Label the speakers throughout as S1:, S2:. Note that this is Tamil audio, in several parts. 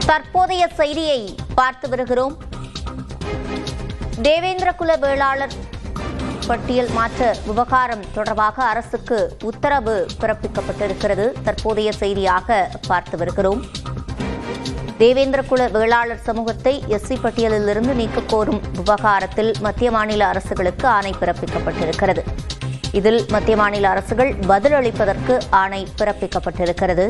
S1: தற்போதைய செய்தியை பார்த்து வருகிறோம். தேவேந்திர குல வேளாளர் பட்டியல் மாற்ற விவகாரம் தொடர்பாக அரசுக்கு உத்தரவு பிறப்பிக்கப்பட்டிருக்கிறது. தற்போதைய செய்தியாக பார்த்து வருகிறோம். தேவேந்திர குல வேளாளர் சமூகத்தை எஸ்சி பட்டியலிலிருந்து நீக்க கோரும் விவகாரத்தில் மத்திய மாநில அரசுகளுக்கு ஆணை பிறப்பிக்கப்பட்டிருக்கிறது. இதில் மத்திய மாநில அரசுகள் பதிலளிப்பதற்கு ஆணை பிறப்பிக்கப்பட்டிருக்கிறது.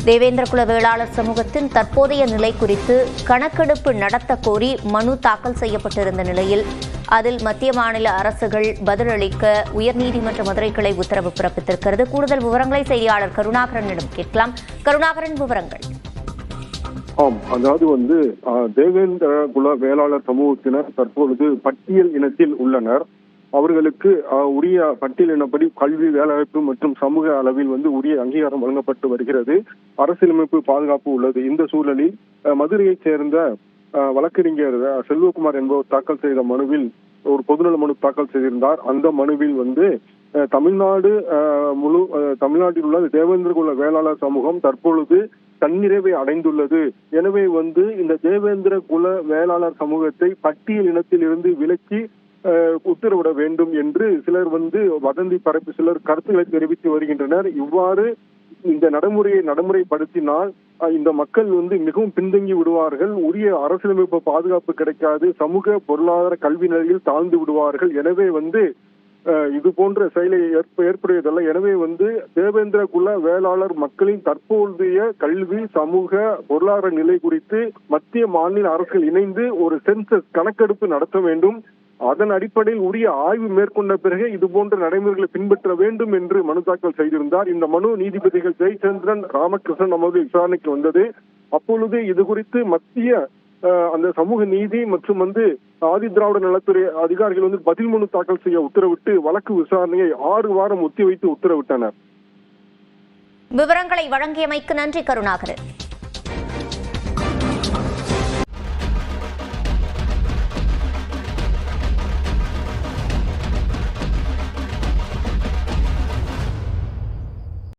S1: தேவேந்திர குல வேளாளர் சமூகத்தின் தற்போதைய நிலை குறித்து கணக்கெடுப்பு நடத்த கோரி மனு தாக்கல் செய்யப்பட்டிருந்த நிலையில் அதில் மத்திய மாநில அரசுகள் பதிலளிக்க உயர்நீதிமன்ற மதுரை கிளை உத்தரவு பிறப்பித்திருக்கிறது. கூடுதல் விவரங்களை செய்தியாளர் கருணாகரனிடம் கேட்கலாம். கருணாகரன், விவரங்கள்.
S2: அதாவது தேவேந்திர குல வேளாளர் சமூகத்தினர் தற்பொழுது பட்டியல் இனத்தில் உள்ளனர். அவர்களுக்கு உரிய பட்டியலினப்படி கல்வி, வேலைவாய்ப்பு மற்றும் சமூக அளவில் உரிய அங்கீகாரம் வழங்கப்பட்டு வருகிறது. அரசியலமைப்பு பாதுகாப்பு உள்ளது. இந்த சூழலில் மதுரையைச் சேர்ந்த வழக்கறிஞர் செல்வகுமார் என்பவர் தாக்கல் செய்த மனுவில் ஒரு பொதுநல மனு தாக்கல் செய்திருந்தார். அந்த மனுவில் தமிழ்நாட்டில் உள்ள தேவேந்திர குல வேளாளர் சமூகம் தற்பொழுது தன்னிறைவை அடைந்துள்ளது. எனவே இந்த தேவேந்திர குல வேளாளர் சமூகத்தை பட்டியல் இனத்தில் இருந்து விலக்கி உத்தரவிட வேண்டும் என்று சிலர் வதந்தி பரப்பி சிலர் கருத்துக்களை தெரிவித்து வருகின்றனர். இவ்வாறு இந்த நடைமுறையை நடைமுறைப்படுத்தினால் இந்த மக்கள் மிகவும் பின்தங்கி விடுவார்கள். உரிய அரசியலமைப்பு பாதுகாப்பு கிடைக்காது. சமூக பொருளாதார கல்வி நிலையில் தாழ்ந்து விடுவார்கள். எனவே இது போன்ற செயலை ஏற்படுவதல்ல. எனவே தேவேந்திர குல வேளாளர் மக்களின் தற்போதைய கல்வி, சமூக பொருளாதார நிலை குறித்து மத்திய மாநில அரசுகள் இணைந்து ஒரு சென்சஸ் கணக்கெடுப்பு நடத்த வேண்டும். அதன் அடிப்படையில் உரிய ஆய்வு மேற்கொண்ட பிறகு இது போன்ற நடைமுறைகளை பின்பற்ற வேண்டும் என்று மனு தாக்கல் செய்திருந்தார். இந்த மனு நீதிபதிகள் ஜெயச்சந்திரன், ராமகிருஷ்ணன் நமது விசாரணைக்கு வந்தது. அப்பொழுது இது குறித்து மத்திய அந்த சமூக நீதி மற்றும் ஆதி திராவிட நலத்துறை அதிகாரிகள் பதில் மனு தாக்கல் செய்ய உத்தரவிட்டு வழக்கு விசாரணையை 6 வாரம் ஒத்திவைத்து உத்தரவிட்டனர்.
S1: விவரங்களை வழங்கியமைக்கு நன்றி கருணாகரன்.